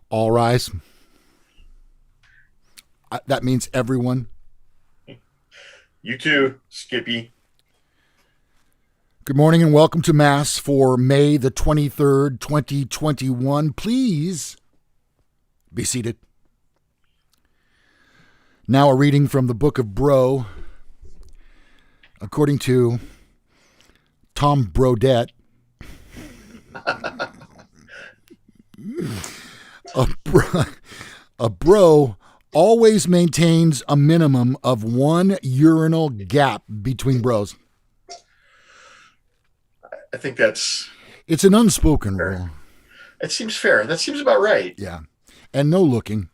All rise. That means everyone. You too, Skippy. Good morning and welcome to Mass for May the 23rd, 2021. Please be seated. Now a reading from the book of Bro. According to Tom Brodette, a bro always maintains a minimum of one urinal gap between bros. I think that's It's an unspoken fair. rule. It seems fair. That seems about right. Yeah. And no looking.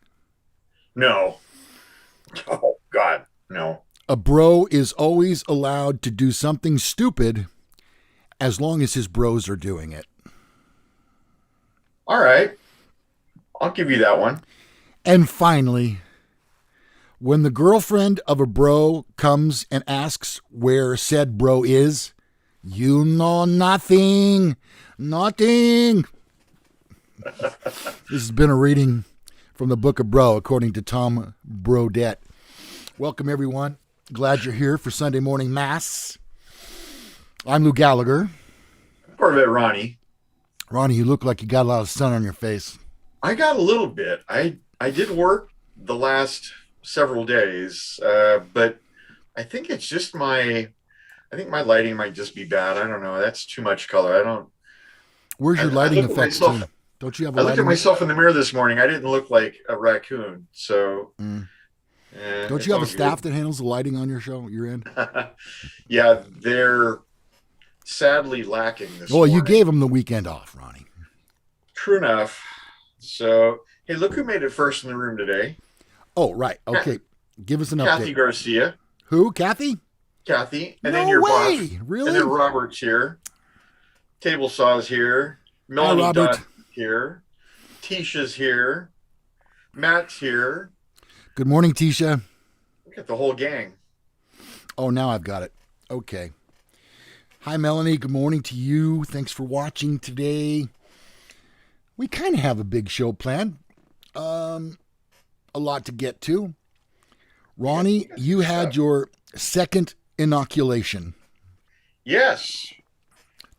No. Oh, God. No. A bro is always allowed to do something stupid as long as his bros are doing it. All right. I'll give you that one. And finally, when the girlfriend of a bro comes and asks where said bro is, you know nothing. Nothing. This has been a reading from the book of Bro, according to Tom Brodette. Welcome, everyone. Glad you're here for Sunday morning Mass. I'm Lou Gallagher. Corvette Ronnie. Ronnie, you look like you got a lot of sun on your face. I got a little bit. I did work the last several days, but I think it's just I think my lighting might just be bad. I don't know. That's too much color. Where's your lighting looked at effects myself- team? Don't you have a I looked at lighting? myself in the mirror this morning. I didn't look like a raccoon. So, Don't it's you have all a staff that handles the lighting on your show? You're in. good. Yeah, they're sadly lacking this Well, you morning. gave them the weekend off, Ronnie. True enough. So, hey, look who made it first in the room today. Oh, right. Okay. Give us an Kathy update. Garcia. Who? Kathy? Kathy. And No then your boss. way. Really? And then Robert's here. Table Saw's here. Hi, Melanie Robert. Dott's here. Tisha's here. Matt's here. Good morning, Tisha. We got the whole gang. Oh, now I've got it. Okay. Hi, Melanie. Good morning to you. Thanks for watching today. We kind of have a big show planned. A lot to get to. Ronnie, you had your second inoculation. Yes.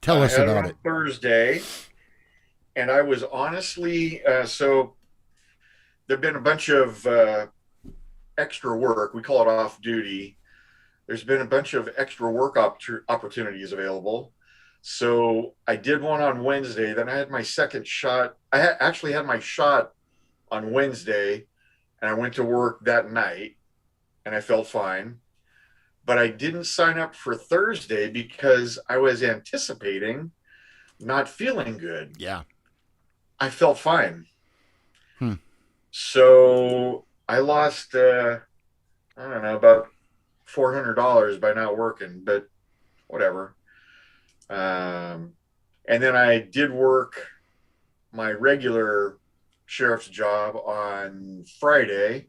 Tell us I had about on it. Thursday, and I was honestly so there've been a bunch of extra work. We call it off duty. There's been a bunch of extra work opportunities available. So I did one on Wednesday. Then I had my second shot. Actually had my shot on Wednesday, and I went to work that night, and I felt fine. But I didn't sign up for Thursday because I was anticipating not feeling good. Yeah. I felt fine. Hmm. So I lost, I don't know, about $400 by not working, but whatever. And then I did work my regular sheriff's job on Friday.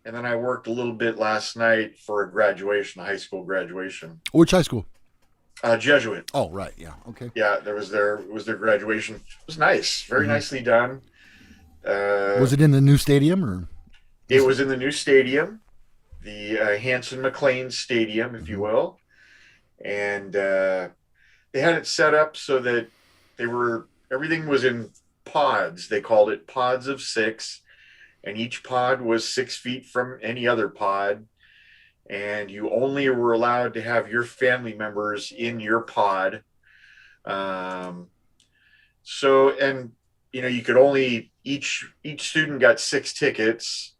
And then I worked a little bit last night for a graduation, a high school graduation. Which high school? Jesuit. Oh, right. Yeah. Okay. Yeah, it was their graduation. It was nice, very nicely done. Was it in the new stadium or? It was in the new stadium, the Hanson McLean Stadium, if you will, and they had it set up so that everything was in pods. They called it pods of 6, and each pod was 6 feet from any other pod, and you only were allowed to have your family members in your pod. So, and you could only each student got 6 tickets.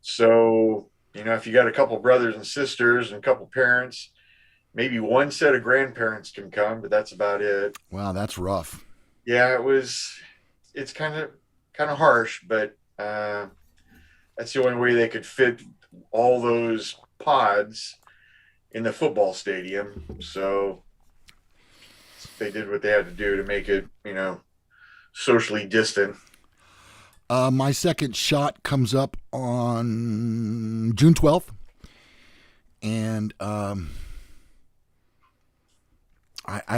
So, if you got a couple brothers and sisters and a couple parents, maybe one set of grandparents can come, but that's about it. Wow, that's rough. Yeah, it's kind of harsh, but that's the only way they could fit all those pods in the football stadium. So they did what they had to do to make it, socially distant. My second shot comes up on June 12th. And I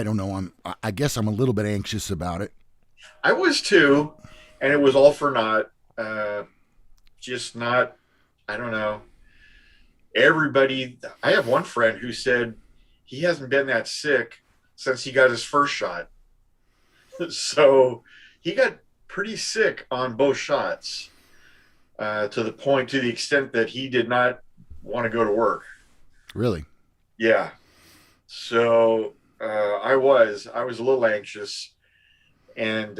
don't know. I guess I'm a little bit anxious about it. I was too, and it was all for naught. Just not, I don't know. I have one friend who said he hasn't been that sick since he got his first shot. So he got pretty sick on both shots, to the extent that he did not want to go to work. Really? Yeah. So I was a little anxious, and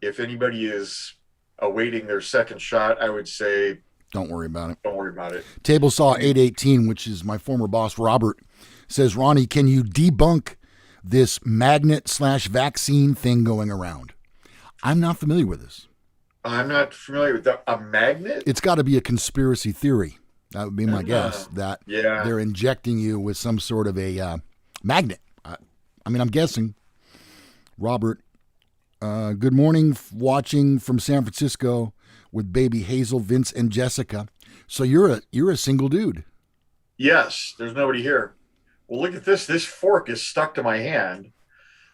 if anybody is awaiting their second shot, I would say don't worry about it. Don't worry about it. Table Saw 818, which is my former boss, Robert, says, Ronnie, can you debunk this magnet/vaccine thing going around? I'm not familiar with this. I'm not familiar with a magnet. It's got to be a conspiracy theory. That would be my guess, that they're injecting you with some sort of a magnet. I mean, I'm guessing. Robert, good morning, watching from San Francisco with baby Hazel, Vince, and Jessica. So you're a single dude. Yes, there's nobody here. Well, look at this. This fork is stuck to my hand.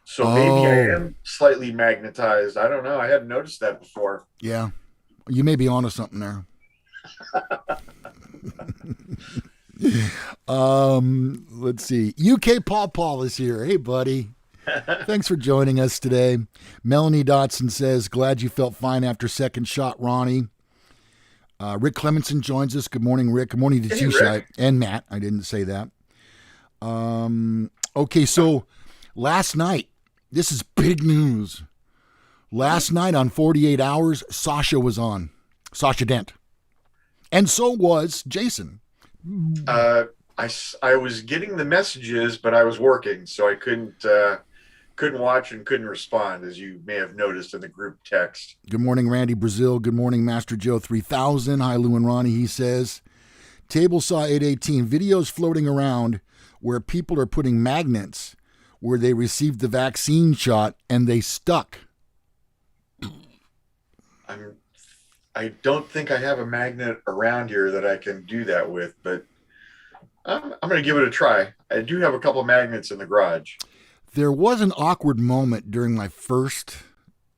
So maybe I am slightly magnetized. I don't know. I hadn't noticed that before. Yeah. You may be onto something there. Let's see. UK Paul is here. Hey, buddy. Thanks for joining us today. Melanie Dotson says, glad you felt fine after second shot, Ronnie. Rick Clemenson joins us. Good morning, Rick. Good morning to T-Shite and Matt. I didn't say that. Okay, so last night, this is big news. Last night on 48 Hours, Sasha was on. Sasha Dent. And so was Jason. I was getting the messages, but I was working, so I couldn't watch and couldn't respond, as you may have noticed in the group text. Good morning, Randy Brazil. Good morning, Master Joe 3000. Hi, Lou and Ronnie, he says. Table Saw 818. Videos floating around where people are putting magnets where they received the vaccine shot and they stuck. I don't think I have a magnet around here that I can do that with, but I'm going to give it a try. I do have a couple of magnets in the garage. There was an awkward moment during my first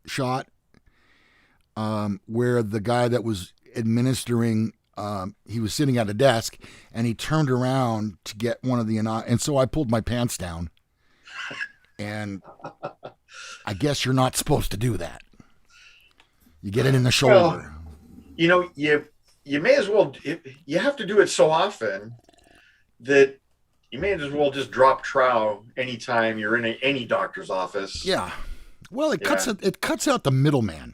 shot where the guy that was administering, he was sitting at a desk and he turned around to get one of the, and so I pulled my pants down. And I guess you're not supposed to do that. You get it in the shoulder. Well, you know, you may as well, you have to do it so often that you may as well just drop trow anytime you're in any doctor's office. Yeah. Well, it cuts out the middleman.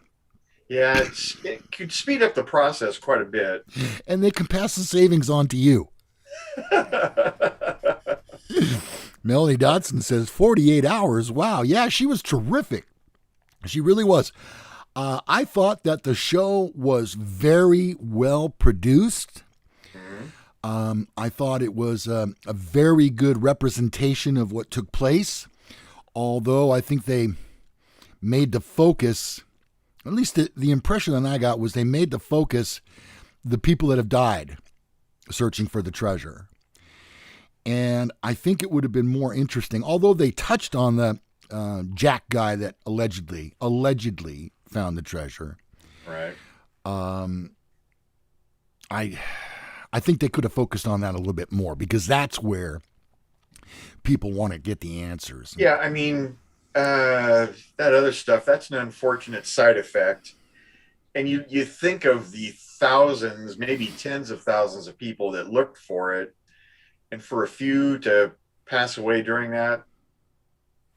Yeah, it could speed up the process quite a bit. And they can pass the savings on to you. Melanie Dodson says 48 hours. Wow. Yeah, she was terrific. She really was. I thought that the show was very well produced. I thought it was a very good representation of what took place, although I think they made the focus, at least the impression that I got was they made the focus the people that have died searching for the treasure. And I think it would have been more interesting, although they touched on the Jack guy that allegedly found the treasure. Right. I think they could have focused on that a little bit more because that's where people want to get the answers. Yeah, I mean, that other stuff, that's an unfortunate side effect. And you think of the thousands, maybe tens of thousands of people that looked for it, and for a few to pass away during that,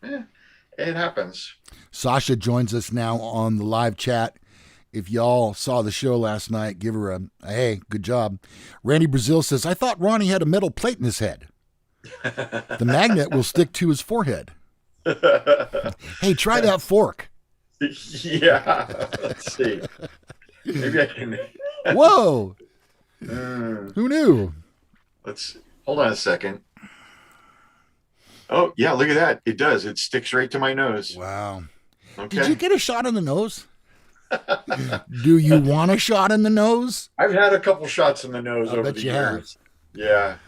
it happens. Sasha joins us now on the live chat. If y'all saw the show last night, give her a hey, good job. Randy Brazil says, I thought Ronnie had a metal plate in his head. The magnet will stick to his forehead. Hey, try that fork. Yeah, let's see. Maybe I can. Whoa. Who knew? Hold on a second. Oh, yeah, look at that. It does. It sticks right to my nose. Wow. Okay. Did you get a shot in the nose? Do you want a shot in the nose? I've had a couple shots in the nose over the years. Yeah.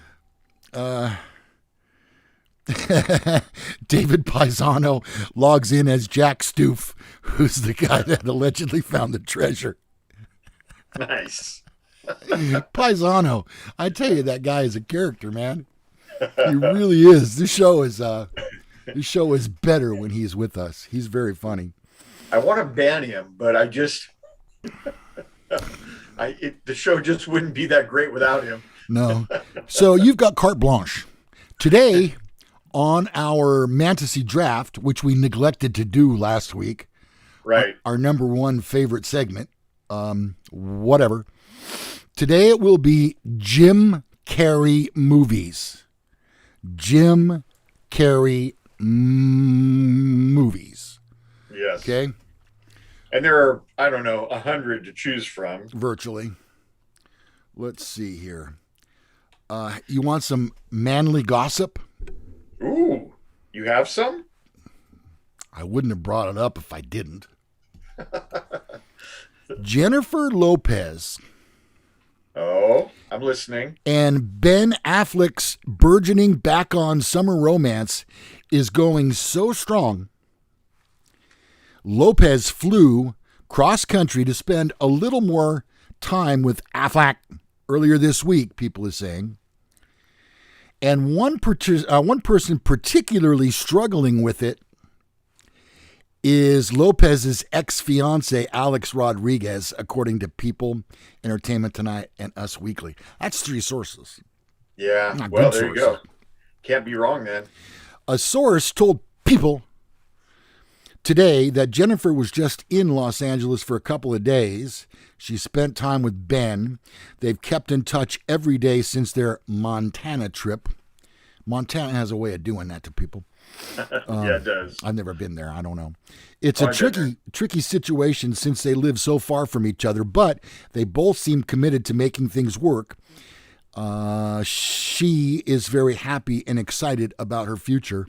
David Paisano logs in as Jack Stoof, who's the guy that allegedly found the treasure. Nice. Paisano, I tell you, that guy is a character, man. He really is. This show is better when he's with us. He's very funny. I want to ban him, but the show just wouldn't be that great without him. No. So you've got carte blanche. Today, on our Mantasy draft, which we neglected to do last week, right? Our number one favorite segment, whatever. Today it will be Jim Carrey movies. Jim Carrey movies. Yes. Okay. And there are, I don't know, 100 to choose from. Virtually. Let's see here. You want some manly gossip? Ooh, you have some? I wouldn't have brought it up if I didn't. Jennifer Lopez. Oh, I'm listening. And Ben Affleck's burgeoning back on summer romance is going so strong. Lopez flew cross country to spend a little more time with Affleck earlier this week, people are saying. And one person particularly struggling with it is Lopez's ex-fiance, Alex Rodriguez, according to People, Entertainment Tonight, and Us Weekly. That's 3 sources. Yeah, Not well, good there you sources. go. Can't be wrong then. A source told People today that Jennifer was just in Los Angeles for a couple of days. She spent time with Ben. They've kept in touch every day since their Montana trip. Montana has a way of doing that to people. Yeah, it does. I've never been there. I don't know. It's a tricky situation since they live so far from each other, but they both seem committed to making things work. She is very happy and excited about her future.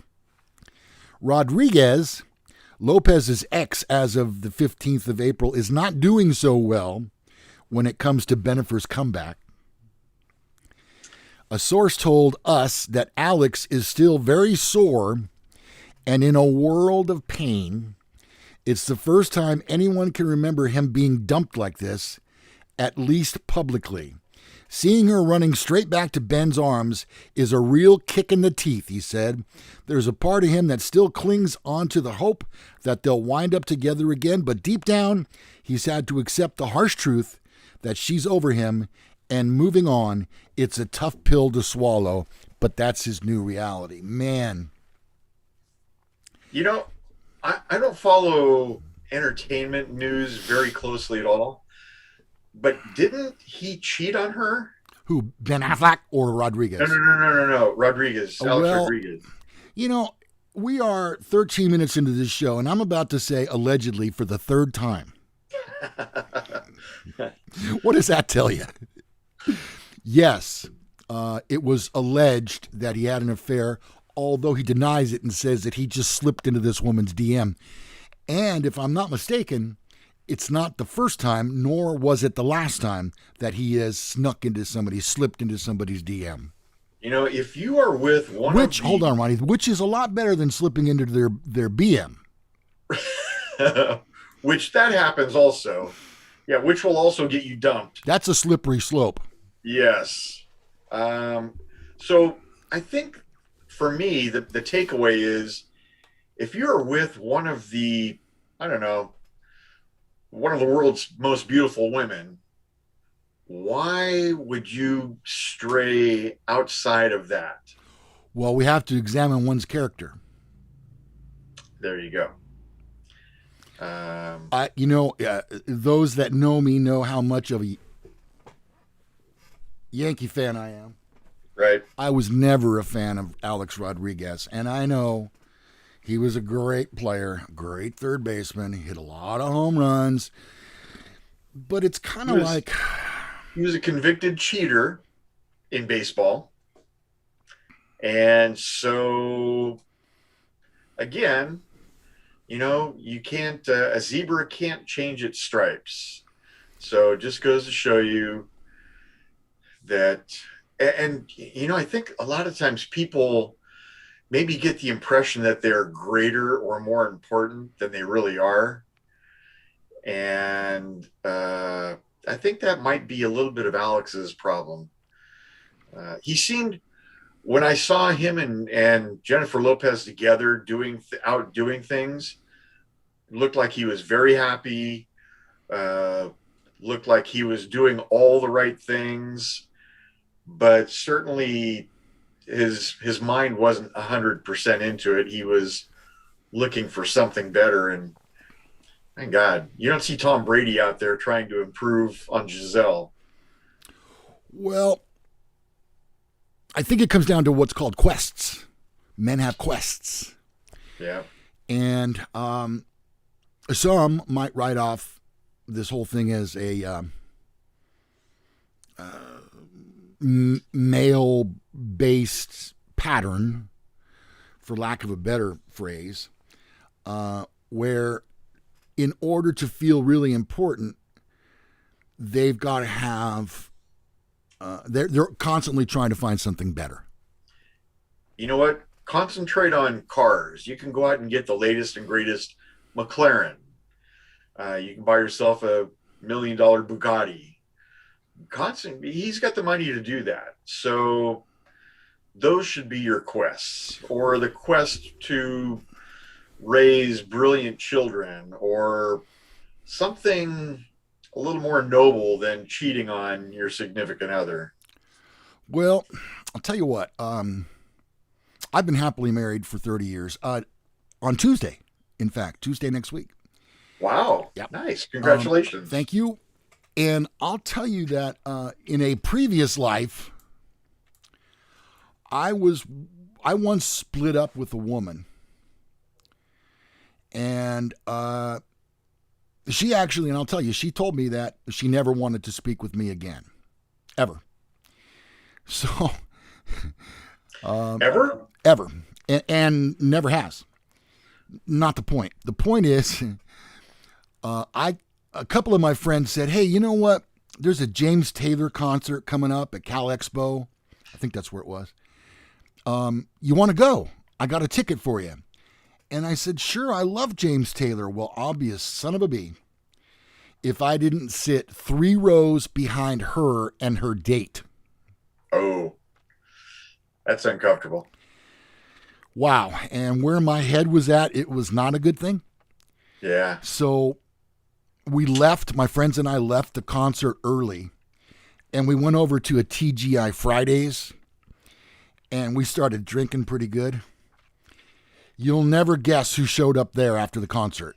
Rodriguez, Lopez's ex as of the 15th of April, is not doing so well when it comes to Jennifer's comeback. A source told Us that Alex is still very sore and in a world of pain. It's the first time anyone can remember him being dumped like this, at least publicly. Seeing her running straight back to Ben's arms is a real kick in the teeth, he said. There's a part of him that still clings on to the hope that they'll wind up together again, but deep down, he's had to accept the harsh truth that she's over him and moving on. It's a tough pill to swallow, but that's his new reality. Man. You know, I don't follow entertainment news very closely at all, but didn't he cheat on her? Who, Ben Affleck or Rodriguez? No. Rodriguez. Alex Rodriguez. You know, we are 13 minutes into this show, and I'm about to say allegedly for the 3rd time. What does that tell you? Yes, it was alleged that he had an affair, although he denies it and says that he just slipped into this woman's DM. And if I'm not mistaken, it's not the first time, nor was it the last time that he has slipped into somebody's DM. You know, if you are with hold on, Ronnie, which is a lot better than slipping into their BM. Which that happens also. Yeah, which will also get you dumped. That's a slippery slope. Yes. So I think for me, the takeaway is if you're with one of the world's most beautiful women, why would you stray outside of that? Well, we have to examine one's character. There you go. Those that know me know how much of a Yankee fan I am. Right. I was never a fan of Alex Rodriguez, and I know he was a great player, great third baseman. He hit a lot of home runs, but it's kind of like he was a convicted cheater in baseball, and so again, you can't. A zebra can't change its stripes, so it just goes to show you that. And I think a lot of times people maybe get the impression that they're greater or more important than they really are. And I think that might be a little bit of Alex's problem. He seemed, when I saw him and Jennifer Lopez together out doing things, it looked like he was very happy. Looked like he was doing all the right things, but certainly his mind wasn't 100% into it. He was looking for something better. And thank God, you don't see Tom Brady out there trying to improve on Giselle. Well, I think it comes down to what's called quests. Men have quests. Yeah. And some might write off this whole thing as a male-based pattern, for lack of a better phrase, where in order to feel really important, they've got to have, they're constantly trying to find something better. You know what? Concentrate on cars. You can go out and get the latest and greatest McLaren. You can buy yourself a $1 million Bugatti. He's got the money to do that. So those should be your quests, or the quest to raise brilliant children, or something a little more noble than cheating on your significant other. Well, I'll tell you what. I've been happily married for 30 years. On Tuesday, in fact, Tuesday next week. Wow. Yep. Nice. Congratulations. Thank you. And I'll tell you that in a previous life, I once split up with a woman. And she actually, and I'll tell you, she told me that she never wanted to speak with me again. Ever. So. Ever? Ever. And never has. Not the point. The point is, a couple of my friends said, hey, you know what? There's a James Taylor concert coming up at Cal Expo. I think that's where it was. You want to go? I got a ticket for you. And I said, sure, I love James Taylor. Well, I'll be a son of a bee if I didn't sit 3 rows behind her and her date. Oh, that's uncomfortable. Wow. And where my head was at, it was not a good thing. Yeah. So we left, my friends and I left the concert early, and we went over to a TGI Fridays, and we started drinking pretty good. You'll never guess who showed up there after the concert.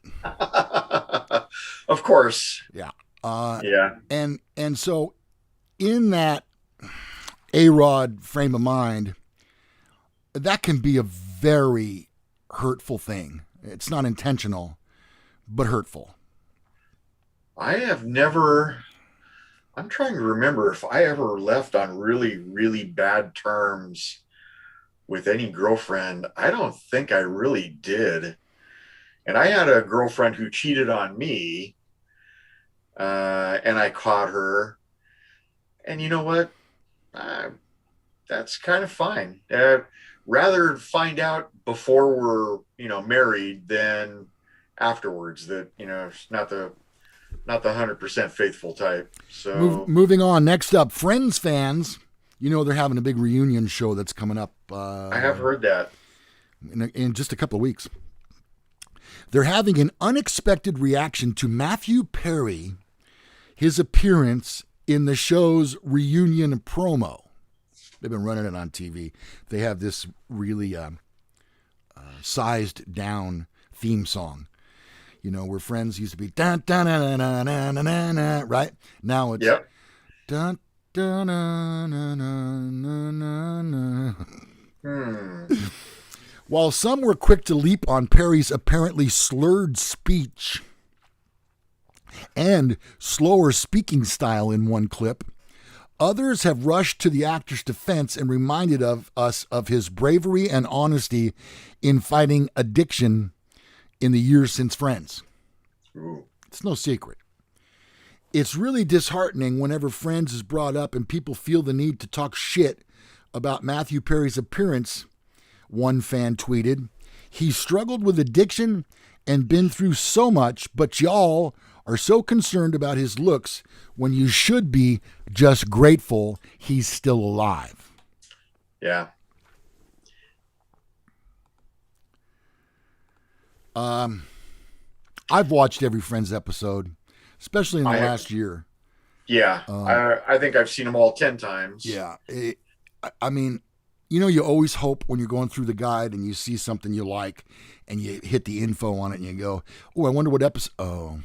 Of course. Yeah. Yeah. And so in that A-Rod frame of mind, that can be a very hurtful thing. It's not intentional, but hurtful. I'm trying to remember if I ever left on really, really bad terms with any girlfriend. I don't think I really did. And I had a girlfriend who cheated on me, and I caught her. And you know what? That's kind of fine. Rather find out before we're, married than afterwards that, it's not the 100% faithful type. So moving on. Next up, Friends fans. They're having a big reunion show that's coming up. I have heard that. In just a couple of weeks. They're having an unexpected reaction to Matthew Perry, his appearance in the show's reunion promo. They've been running it on TV. They have this really sized down theme song. Where Friends used to be dun dun dun dun dun dun dun dun, right? Now it's yep. Dun dun dun dun dun dun dun. While some were quick to leap on Perry's apparently slurred speech and slower speaking style in one clip, others have rushed to the actor's defense and reminded us of his bravery and honesty in fighting addiction in the years since Friends. Ooh. It's no secret. It's really disheartening whenever Friends is brought up and people feel the need to talk shit about Matthew Perry's appearance One fan tweeted, "He struggled with addiction and been through so much, but y'all are so concerned about his looks when you should be just grateful he's still alive." Yeah. I've watched every Friends episode, especially in the last year. Yeah. I think I've seen them all 10 times. Yeah. I mean, you always hope when you're going through the guide and you see something you like and you hit the info on it and you go, "Oh, I wonder what episode." Oh,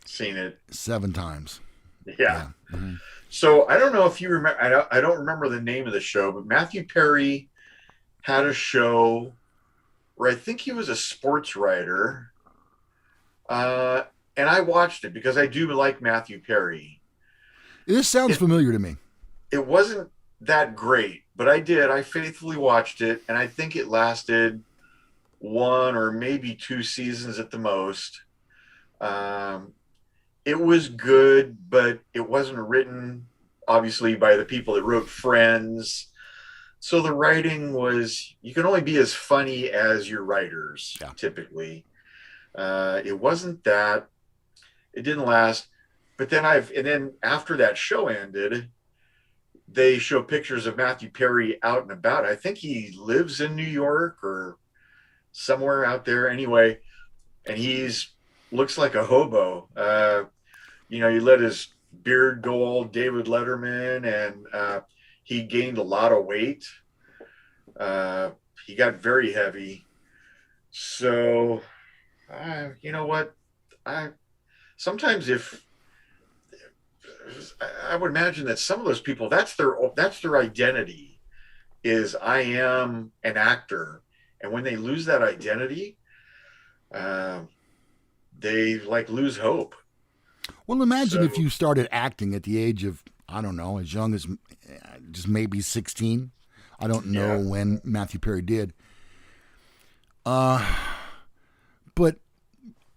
seen it 7 times. Yeah. Mm-hmm. So I don't know if you remember, I don't remember the name of the show, but Matthew Perry had a show where I think he was a sports writer. And I watched it because I do like Matthew Perry. This sounds familiar to me. It wasn't that great, but I faithfully watched it, and I think it lasted 1 or maybe 2 seasons at the most. It was good, but it wasn't written, obviously, by the people that wrote Friends. So the writing was, you can only be as funny as your writers, typically. It wasn't that. It didn't last. But then after that show ended, they show pictures of Matthew Perry out and about. I think he lives in New York or somewhere out there anyway. And looks like a hobo. He let his beard go all David Letterman, and he gained a lot of weight. He got very heavy. So, you know what? Sometimes I would imagine that some of those people, that's their identity, is I am an actor. And when they lose that identity, they lose hope. Well, imagine if you started acting at the age of, I don't know, as young as just maybe 16. I don't know when Matthew Perry did. But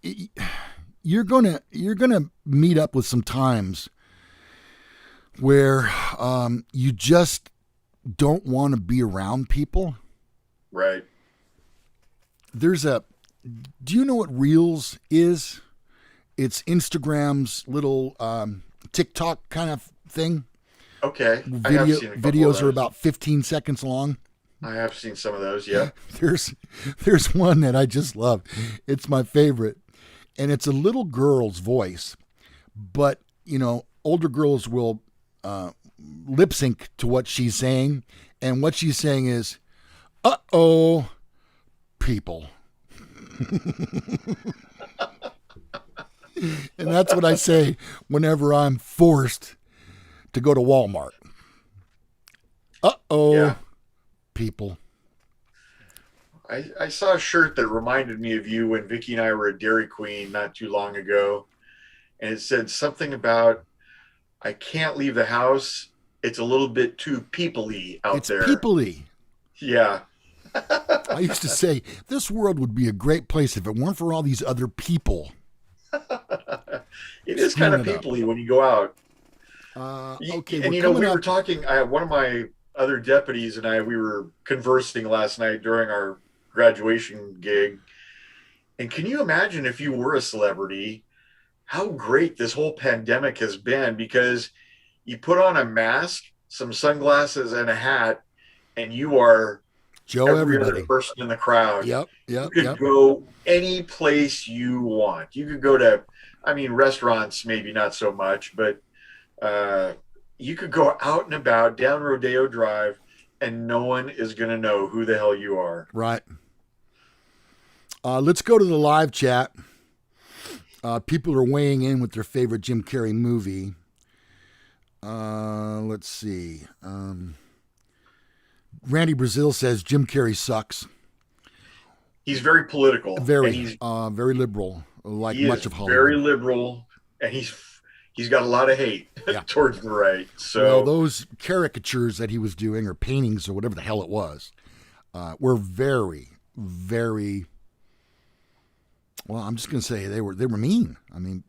you're gonna meet up with some times where you just don't want to be around people. Right. Do you know what Reels is? It's Instagram's little TikTok kind of thing. Okay. Videos are about 15 seconds long. I have seen some of those, yeah. There's one that I just love. It's my favorite. And it's a little girl's voice. But, older girls will lip sync to what she's saying. And what she's saying is, "Uh-oh, people." And that's what I say whenever I'm forced to go to Walmart. Uh-oh, people. I saw a shirt that reminded me of you when Vicky and I were at Dairy Queen not too long ago. And it said something about, "I can't leave the house. It's a little bit too people-y out there." It's people-y. Yeah. I used to say, this world would be a great place if it weren't for all these other people. It is kind of people-y when you go out. Okay. And we were talking, one of my other deputies and we were conversing last night during our graduation gig. And can you imagine if you were a celebrity, how great this whole pandemic has been? Because you put on a mask, some sunglasses, and a hat, and you are Joe every everybody. other person in the crowd. Yep. You could go any place you want. You could go to, restaurants, maybe not so much, but you could go out and about down Rodeo Drive, and no one is going to know who the hell you are. Right. Let's go to the live chat. People are weighing in with their favorite Jim Carrey movie. Let's see. Randy Brazil says Jim Carrey sucks. He's very political. Very liberal, like much of Hollywood. Very liberal, and he's got a lot of hate towards the right. So those caricatures that he was doing, or paintings, or whatever the hell it was, were very, very. Well, I'm just going to say they were mean.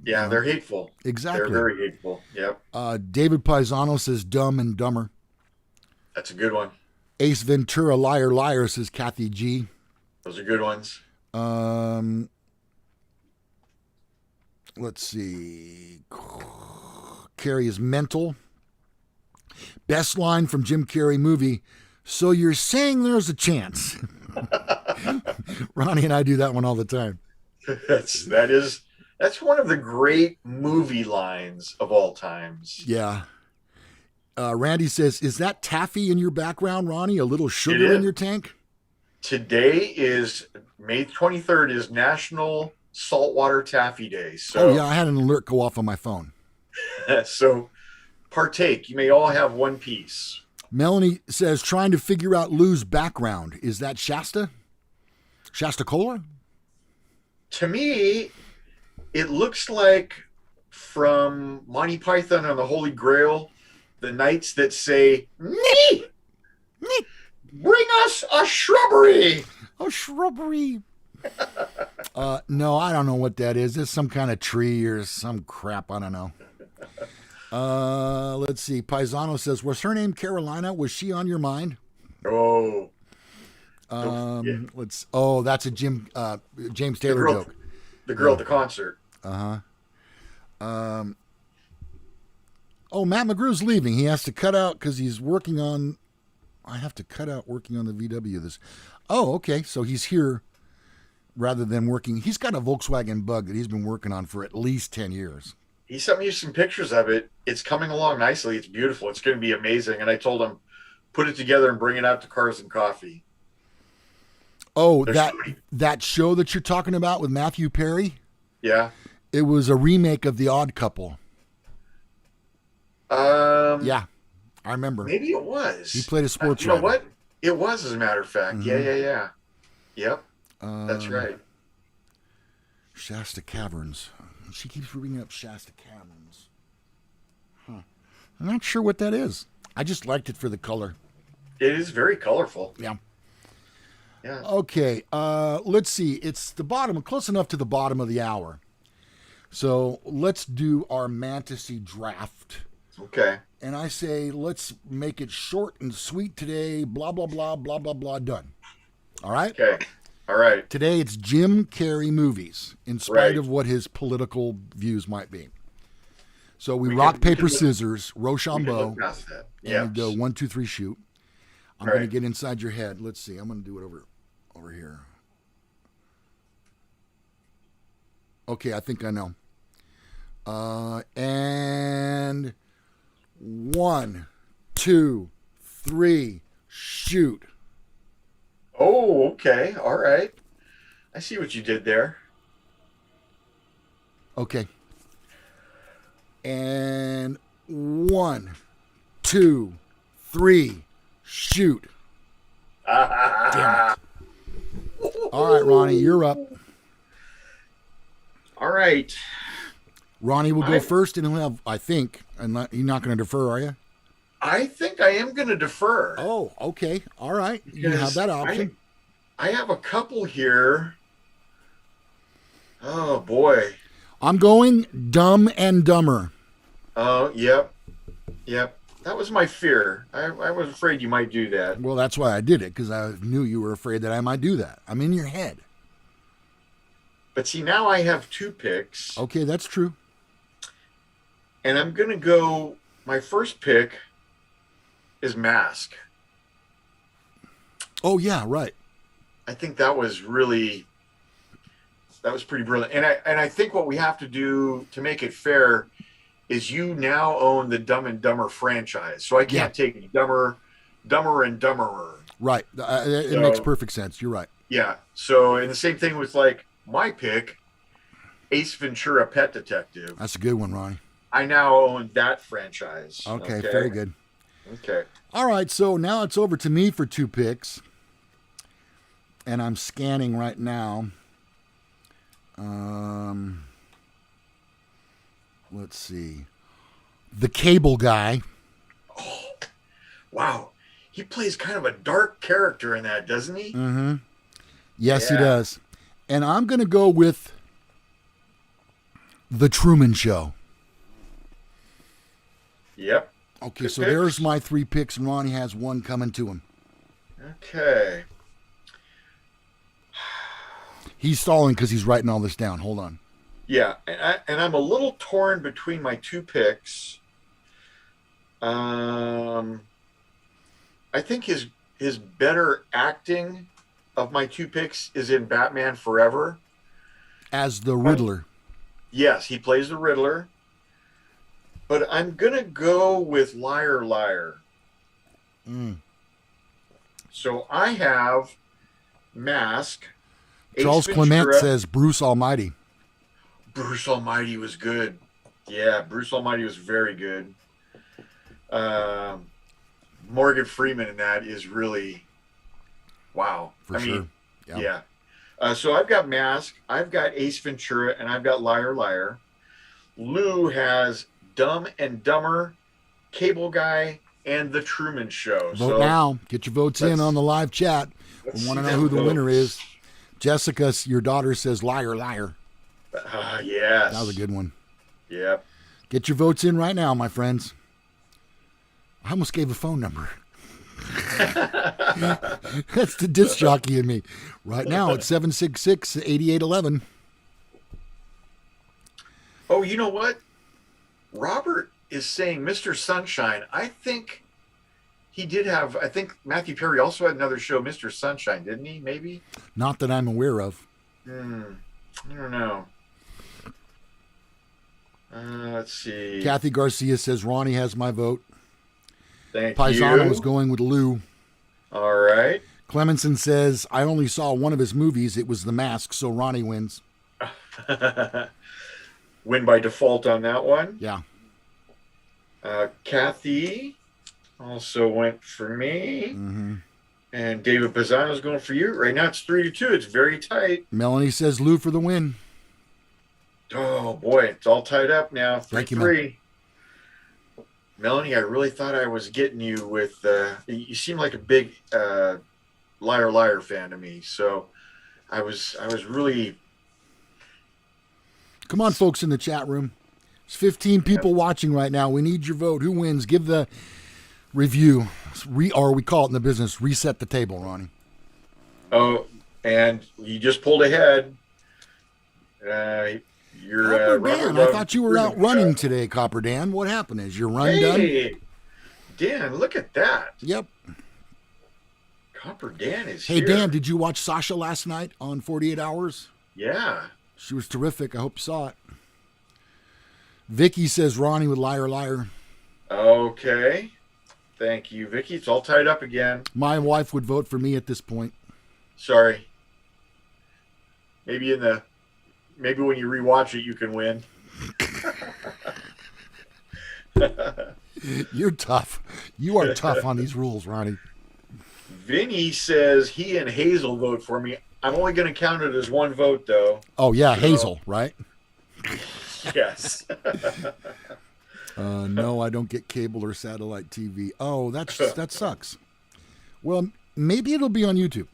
They're hateful. Exactly. They're very hateful. Yep. David Paisano says Dumb and Dumber. That's a good one. Ace Ventura, Liar, Liar, says Kathy G. Those are good ones. Let's see. Carrey is mental. Best line from Jim Carrey movie. So you're saying there's a chance. Ronnie and I do that one all the time. That's one of the great movie lines of all times. Yeah. Randy says, is that taffy in your background, Ronnie? A little sugar in your tank? Today is May 23rd is National Saltwater Taffy Day. So, I had an alert go off on my phone. So partake. You may all have one piece. Melanie says, trying to figure out Lou's background. Is that Shasta? Shasta Cola? To me, it looks like from Monty Python and the Holy Grail, the knights that say, "Nee! Bring us a shrubbery." A shrubbery. No, I don't know what that is. It's some kind of tree or some crap. I don't know. Let's see. Paisano says, was her name Carolina? Was she on your mind? Oh. Let's. Oh, that's a James Taylor joke. The girl at the concert. Oh, Matt McGrew's leaving. He has to cut out because he's working on. I have to cut out working on the VW. This. Oh, okay. So he's here rather than working. He's got a Volkswagen Bug that he's been working on for at least 10 years. He sent me some pictures of it. It's coming along nicely. It's beautiful. It's going to be amazing. And I told him, put it together and bring it out to Cars and Coffee. Oh, that show that you're talking about with Matthew Perry? Yeah. It was a remake of The Odd Couple. Yeah, I remember. Maybe it was. He played a sports writer. writer. You know what? It was, as a matter of fact. Mm-hmm. Yeah. Yep. That's right. Shasta Caverns. She keeps bringing up Shasta Caverns. Huh. I'm not sure what that is. I just liked it for the color. It is very colorful. Yeah. Yeah. Okay. Let's see. It's the bottom, close enough to the bottom of the hour. So let's do our Mantasy draft. Okay. And I say, let's make it short and sweet today. Blah, blah, blah, blah, blah, blah. Done. All right? Okay. All right. Today it's Jim Carrey movies, in spite of what his political views might be. So we rock, paper, scissors, Rochambeau. And we go 1, 2, 3, shoot. I'm going to get inside your head. Let's see. I'm going to do it over here. Okay, I think I know. And 1, 2, 3, shoot. Oh, okay. All right. I see what you did there. Okay. And 1, 2, 3, shoot. Damn it. All right, Ronnie, you're up. All right. Ronnie will go first, and he'll have, I think, and you're not going to defer, are you? I think I am going to defer. Oh, okay. All right. You have that option. I have a couple here. Oh, boy. I'm going Dumb and Dumber. Oh, yep. That was my fear. I was afraid you might do that. Well, that's why I did it, because I knew you were afraid that I might do that. I'm in your head. But see, now I have 2 picks. Okay, that's true. And I'm going to go, my first pick is M.A.S.S. Oh, yeah, right. I think that was pretty brilliant. And I think what we have to do to make it fair is you now own the Dumb and Dumber franchise. So I can't take Dumber and Dumberer. Right. It makes perfect sense. You're right. Yeah. So, and the same thing with like my pick, Ace Ventura Pet Detective. That's a good one, Ronnie. I now own that franchise. Okay, very good. Okay. All right, so now it's over to me for 2 picks. And I'm scanning right now. Let's see. The Cable Guy. Oh, wow. He plays kind of a dark character in that, doesn't he? Mm-hmm. Yes, he does. And I'm going to go with The Truman Show. Yep. Okay, so there's my 3 picks, and Ronnie has 1 coming to him. Okay. He's stalling because he's writing all this down. Hold on. Yeah, and I'm a little torn between my two picks. I think his better acting of my two picks is in Batman Forever. As the Riddler. Yes, he plays the Riddler. But I'm going to go with Liar Liar. So I have Mask. Charles Clement says Bruce Almighty. Bruce Almighty was good. Yeah, Bruce Almighty was very good. Morgan Freeman in that is really, wow. For sure. Yeah. So I've got Mask, I've got Ace Ventura, and I've got Liar Liar. Lou has Dumb and Dumber, Cable Guy, and The Truman Show. Vote now. Get your votes in on the live chat. We want to know who the winner is. Jessica, your daughter, says Liar Liar. Yes. That was a good one. Yep. Get your votes in right now, my friends. I almost gave a phone number. That's the disc jockey in me. Right now, it's 766-8811. Oh, you know what? Robert is saying Mr. Sunshine. I think he did have, I think Matthew Perry also had another show, Mr. Sunshine, didn't he? Maybe? Not that I'm aware of. I don't know. Let's see. Kathy Garcia says Ronnie has my vote. Thank Paisano you. is going with Lou. All right. Clemenson says, I only saw one of his movies. It was The Mask, so Ronnie wins. Win by default on that one. Yeah. Kathy also went for me. Mm-hmm. And David Pisano's going for you. Right now it's 3-2. It's very tight. Melanie says Lou for the win. Oh, boy. It's all tied up now. 3-3. Melanie, I really thought I was getting you with you seem like a big Liar Liar fan to me. So I was really. Come on, folks in the chat room. There's 15 people watching right now. We need your vote. Who wins? Give the review. Or we call it in the business, reset the table, Ronnie. Oh, and you just pulled ahead. You're Copper Dan, I thought you were out running today, Copper Dan. What happened? Is your run done? Dan, look at that. Yep. Copper Dan is here. Hey, Dan, did you watch Sasha last night on 48 Hours? Yeah. She was terrific. I hope you saw it. Vicky says Ronnie with Liar Liar. Okay. Thank you, Vicky. It's all tied up again. My wife would vote for me at this point. Sorry. Maybe when you rewatch it, you can win. You're tough. You are tough on these rules, Ronnie. Vinny says he and Hazel vote for me. I'm only going to count it as one vote, though. Oh, yeah, Hazel, right? Yes. No, I don't get cable or satellite TV. Oh, that sucks. Well, maybe it'll be on YouTube.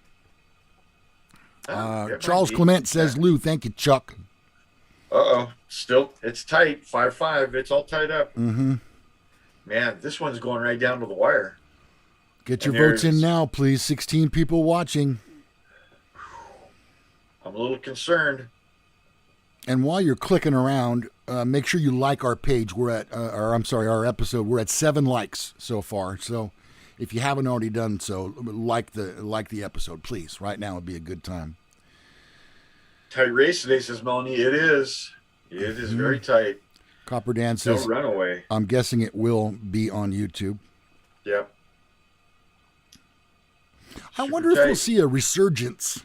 Charles Clement says, Lou, thank you, Chuck. Uh-oh. Still, it's tight. 5-5. It's all tied up. Mm-hmm. Man, this one's going right down to the wire. Get your votes in now, please. 16 people watching. I'm a little concerned. And while you're clicking around, make sure you like our page. We're at, our episode. We're at 7 likes so far. So if you haven't already done so, like the episode, please. Right now would be a good time. Tight race today, says Melanie. It is. It is very tight. Copper Dan says, "Don't run away." I'm guessing it will be on YouTube. Yep. I wonder if we'll see a resurgence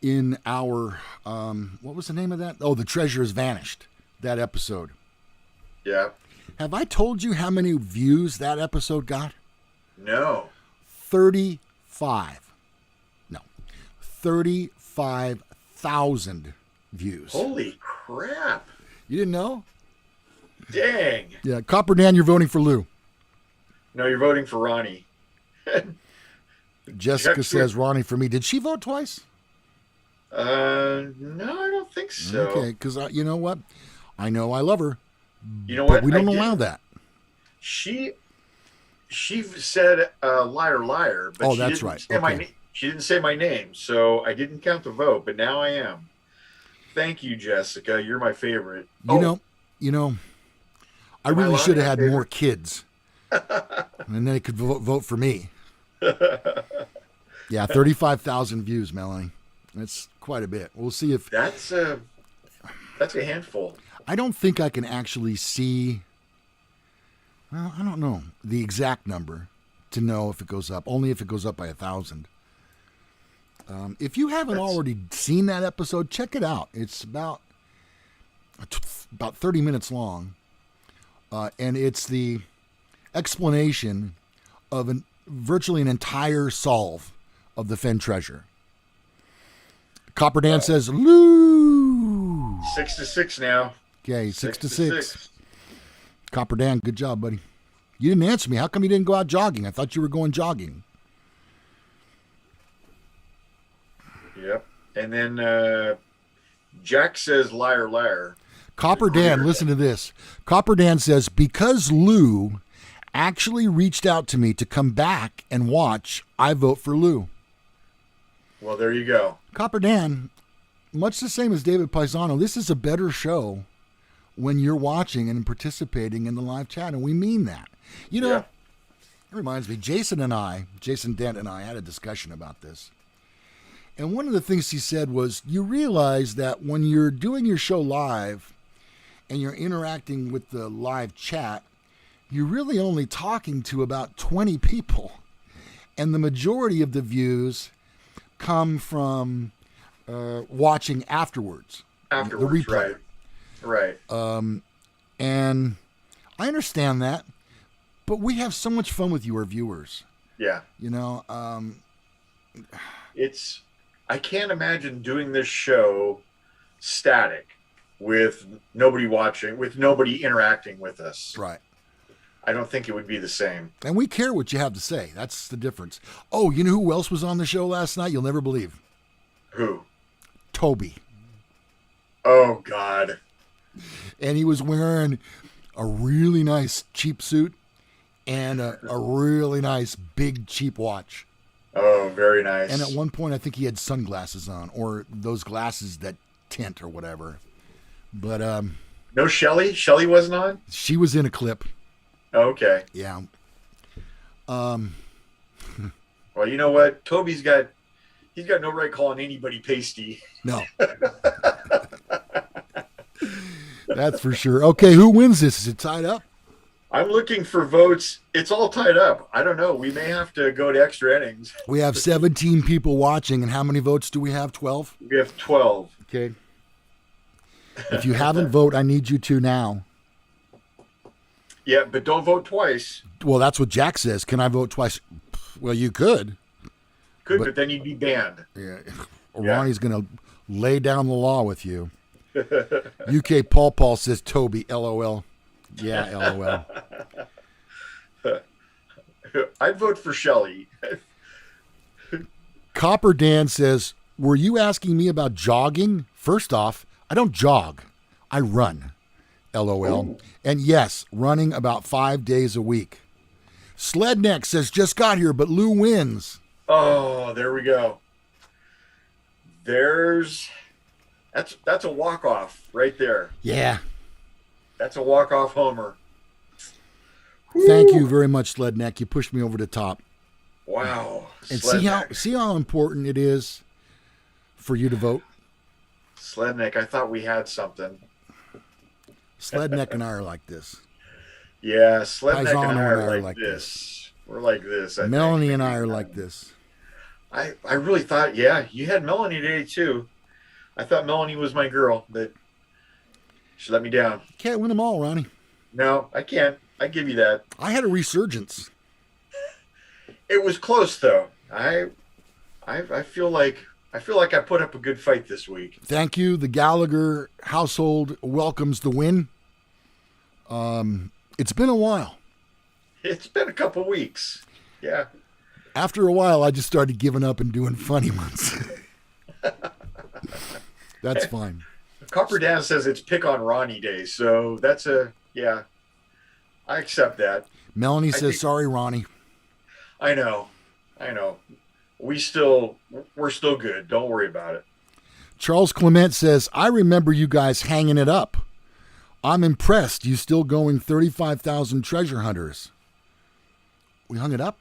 in our, what was the name of that? Oh, The Treasure Has Vanished, that episode. Yeah. Have I told you how many views that episode got? No. 35. No. 35,000 views. Holy crap. You didn't know? Dang. Yeah, Copper Dan, you're voting for Lou. No, you're voting for Ronnie. Jessica says Ronnie for me. Did she vote twice? No, I don't think so. Okay, because you know what? I know I love her. You know what? But we don't allow that. she said liar, liar, but Oh, she that's didn't right. say my Okay. name. She didn't say my name, so I didn't count the vote. But now I am. Thank you, Jessica. You're my favorite. You Oh, know, you know, I am I really allowed to should have have had more favorite? kids, and they could vote for me. Yeah, 35,000 views, Melanie. That's quite a bit. We'll see if That's a handful. I don't think I can actually see. Well, I don't know the exact number to know if it goes up. Only if it goes up by 1,000. If you haven't That's already seen that episode, check it out. It's about 30 minutes long, and it's the explanation of virtually an entire solve of the Fenn treasure. Copper Dan says, Lou. 6-6 now. Okay, 6 Six to to 6. six. Copper Dan, good job, buddy. You didn't answer me. How come you didn't go out jogging? I thought you were going jogging. Yep. And then Jack says liar, liar. Copper Dan, listen to this. Copper Dan says, because Lou actually reached out to me to come back and watch, I vote for Lou. Well, there you go. Copper Dan, much the same as David Paisano, this is a better show when you're watching and participating in the live chat, and we mean that. You know, Yeah. it reminds me, Jason Dent and I had a discussion about this. And one of the things he said was, you realize that when you're doing your show live and you're interacting with the live chat, you're really only talking to about 20 people. And the majority of the views come from watching afterwards. Afterwards, the replay. Right. And I understand that, but we have so much fun with you, our viewers. Yeah. You know, I can't imagine doing this show static with nobody watching, with nobody interacting with us. right. I don't think it would be the same. And we care what you have to say. That's the difference. Oh, you know who else was on the show last night? You'll never believe. Who? Toby. Oh, God. And he was wearing a really nice cheap suit and a really nice big cheap watch. Oh, very nice. And at one point, I think he had sunglasses on, or those glasses that tint or whatever. But no Shelly? Shelly wasn't on? she was in a clip. Okay. Yeah. Well, you know what? Toby's got no right calling anybody pasty. No. That's for sure. Okay, who wins this? Is it tied up? I'm looking for votes. It's all tied up. I don't know. We may have to go to extra innings. We have 17 people watching, and how many votes do we have? 12? We have 12. Okay. If you haven't voted, I need you to now. Yeah, but don't vote twice. Well, that's what Jack says. Can I vote twice? Well, you could. But then you'd be banned. Yeah. Yeah. Ronnie's going to lay down the law with you. UK Paul says Toby, LOL. Yeah, LOL. I'd vote for Shelly. Copper Dan says, were you asking me about jogging? First off, I don't jog. I run. LOL. Ooh. And yes, running about 5 days a week. Sledneck says, just got here, but Lou wins. Oh, there we go. That's a walk-off right there. Yeah. That's a walk-off homer. Thank you very much, Sledneck. You pushed me over the top. Wow. And Sledneck. see how important it is for you to vote? Sledneck, I thought we had something. Sledneck and I are like this. Yeah, Sledneck Paisano and I are like this. We're like this. Melanie and I are like this. I really thought, yeah, you had Melanie today too. I thought Melanie was my girl, but she let me down. Can't win them all, Ronnie. No, I can't. I give you that. I had a resurgence. It was close though. I feel like I put up a good fight this week. Thank you. The Gallagher household welcomes the win. It's been a while. It's been a couple weeks. Yeah. After a while, I just started giving up and doing funny ones. That's fine. Copper Dan says it's pick on Ronnie day, so that's I accept that. Melanie I says, think sorry, Ronnie. I know. I know. We're still good. Don't worry about it. Charles Clement says, I remember you guys hanging it up. I'm impressed. You still going 35,000 treasure hunters. We hung it up?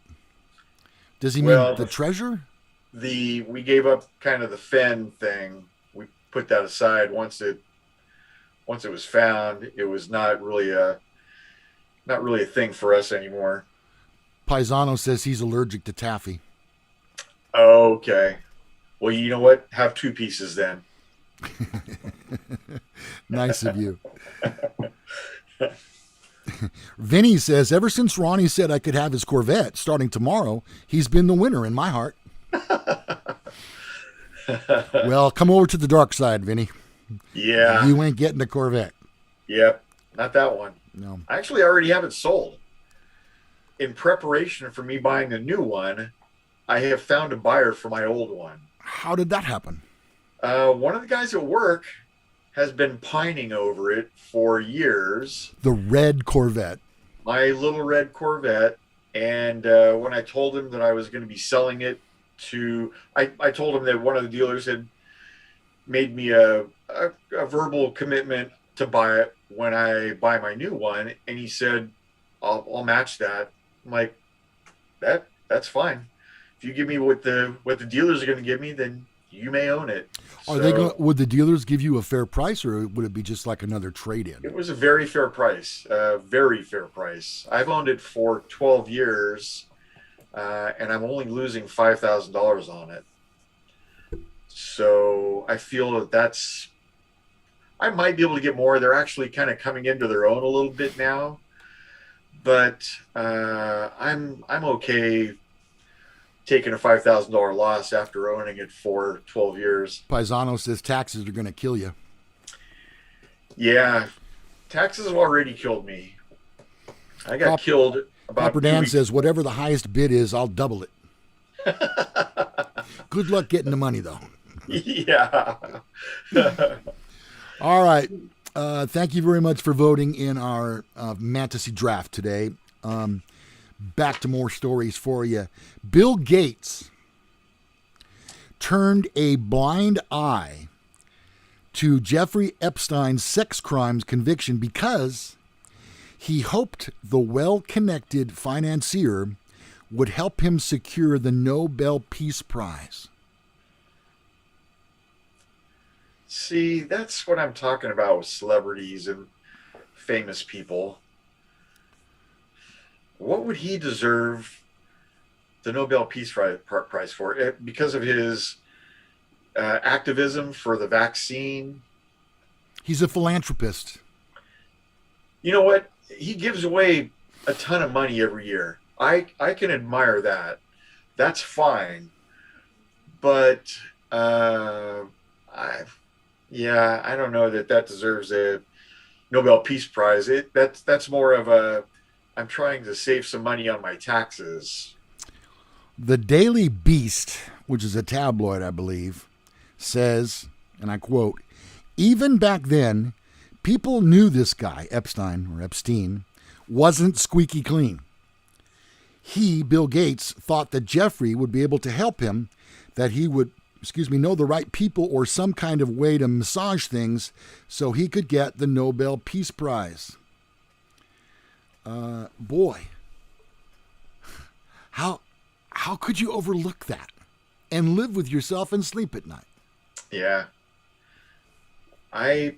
Does he mean Well, the treasure? we gave up kind of the Fen thing. We put that aside once it was found. It was not really a thing for us anymore. Paisano says he's allergic to taffy. Okay. Well, you know what? Have two pieces then. Nice of you. Vinny says, ever since Ronnie said I could have his Corvette starting tomorrow, he's been the winner in my heart. Well, come over to the dark side, Vinny. Yeah. You ain't getting a Corvette. Yep. Not that one. No. I actually already have it sold. In preparation for me buying a new one, I have found a buyer for my old one. How did that happen? One of the guys at work has been pining over it for years. The red Corvette. My little red Corvette. And when I told him that I was going to be selling it I told him that one of the dealers had made me a verbal commitment to buy it when I buy my new one. And he said, I'll match that. I'm like, that's fine. If you give me what the dealers are going to give me, then you may own it. Would the dealers give you a fair price, or would it be just like another trade-in? It was a very fair price, very fair price. I've owned it for 12 years, and I'm only losing $5,000 on it. So I feel I might be able to get more. They're actually kind of coming into their own a little bit now, but I'm okay taking a $5,000 loss after owning it for 12 years. Paisano says taxes are going to kill you. Yeah, taxes have already killed me. I got killed about Copper Dan says, whatever the highest bid is, I'll double it. Good luck getting the money, though. Yeah. All right. Thank you very much for voting in our Mantasy draft today. Back to more stories for you. Bill Gates turned a blind eye to Jeffrey Epstein's sex crimes conviction because he hoped the well-connected financier would help him secure the Nobel Peace Prize. See, that's what I'm talking about with celebrities and famous people. What would he deserve the Nobel Peace Prize for? Because of his activism for the vaccine? He's a philanthropist. You know what? He gives away a ton of money every year. I can admire that. That's fine. But I don't know that deserves a Nobel Peace Prize. That's more of I'm trying to save some money on my taxes. The Daily Beast, which is a tabloid, I believe, says, and I quote, even back then, people knew this guy, Epstein, wasn't squeaky clean. He, Bill Gates, thought that Jeffrey would be able to help him, that he would, know the right people or some kind of way to massage things so he could get the Nobel Peace Prize. Boy, how could you overlook that and live with yourself and sleep at night? Yeah. I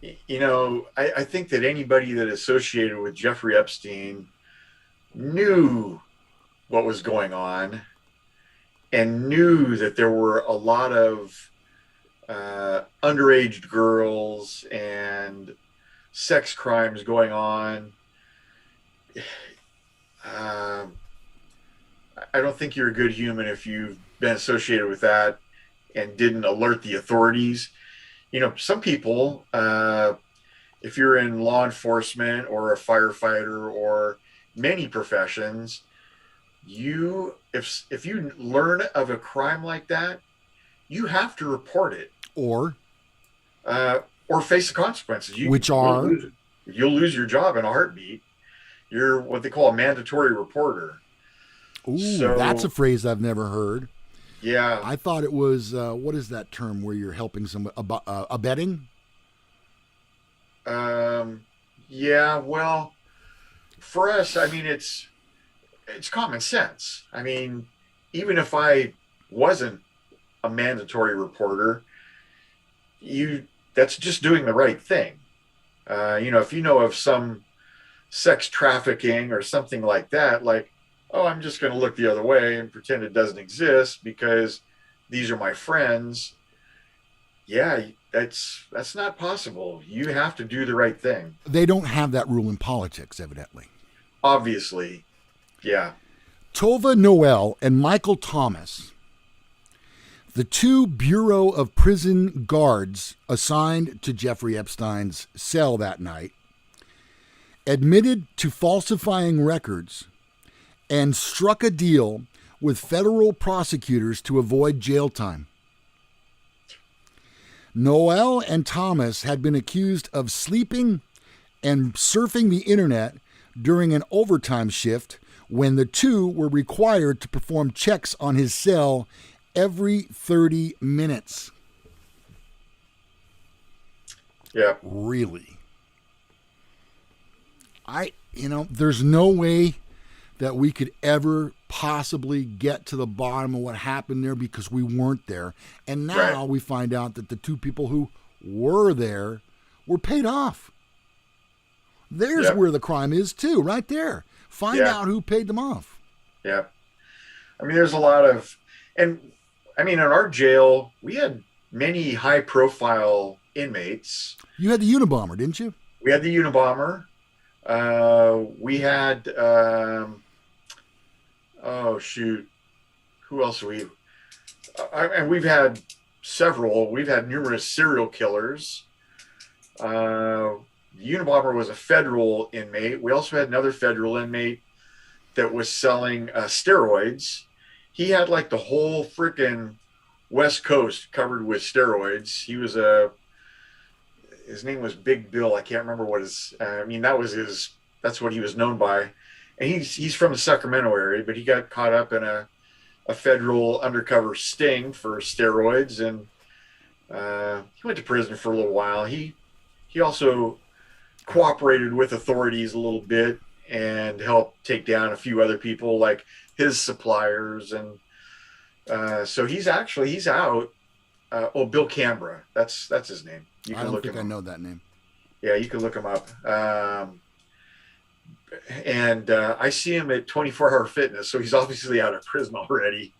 think that anybody that associated with Jeffrey Epstein knew what was going on and knew that there were a lot of underage girls and sex crimes going on. I don't think you're a good human if you've been associated with that and didn't alert the authorities. Some people, if you're in law enforcement or a firefighter or many professions, if you learn of a crime like that, you have to report it or face the consequences. You'll lose your job in a heartbeat. You're what they call a mandatory reporter. Ooh, that's So a phrase I've never heard. yeah, I thought it was what is that term where you're helping somebody abetting? um, yeah. Well, for us, I mean, it's common sense. I mean, even if I wasn't a mandatory reporter, you that's just doing the right thing. If you know of some sex trafficking or something like that, like, oh, I'm just going to look the other way and pretend it doesn't exist because these are my friends. Yeah, that's not possible. You have to do the right thing. They don't have that rule in politics, evidently. Obviously, yeah, Tova Noel and Michael Thomas, the two Bureau of Prison guards assigned to Jeffrey Epstein's cell that night, admitted to falsifying records and struck a deal with federal prosecutors to avoid jail time. Noel and Thomas had been accused of sleeping and surfing the internet during an overtime shift when the two were required to perform checks on his cell every 30 minutes. yeah, Really? There's no way that we could ever possibly get to the bottom of what happened there because we weren't there. And now right, we find out that the two people who were there were paid off. There's yeah, where the crime is too, right there. Find yeah, out who paid them off. yeah. I mean, there's a lot of, and I mean, in our jail, we had many high-profile inmates. You had the Unabomber, didn't you? We had the Unabomber. We had, oh shoot, who else we? And we've had several. We've had numerous serial killers. The Unabomber was a federal inmate. We also had another federal inmate that was selling steroids. He had like the whole freaking West Coast covered with steroids. His name was Big Bill. I can't remember what that's what he was known by. And he's from the Sacramento area, but he got caught up in a federal undercover sting for steroids, and he went to prison for a little while. He also cooperated with authorities a little bit and helped take down a few other people, like his suppliers, and so he's out. Bill Canberra, that's his name. You I can don't look think him I up. know that name. Yeah, you can look him up. And I see him at 24-hour fitness, so he's obviously out of prison already.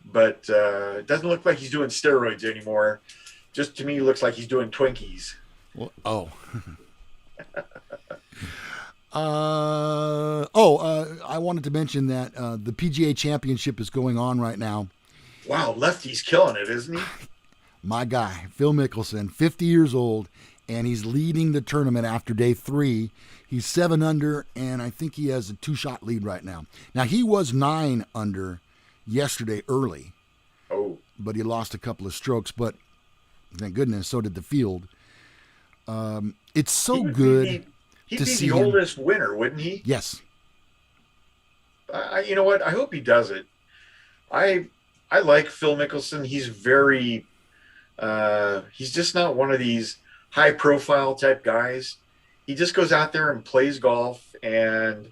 But it doesn't look like he's doing steroids anymore. Just to me, looks like he's doing Twinkies. Well, oh. I wanted to mention that the PGA Championship is going on right now. Wow, Lefty's killing it, isn't he? My guy, Phil Mickelson, 50 years old, and he's leading the tournament after day 3. He's 7 under, and I think he has a 2-shot lead right now. Now, he was 9 under yesterday early, Oh, but he lost a couple of strokes, but thank goodness, so did the field. It's so good He'd to be see the him. oldest winner, wouldn't he? Yes. You know what? I hope he does it. I like Phil Mickelson. He's very he's just not one of these high profile type guys. He just goes out there and plays golf, and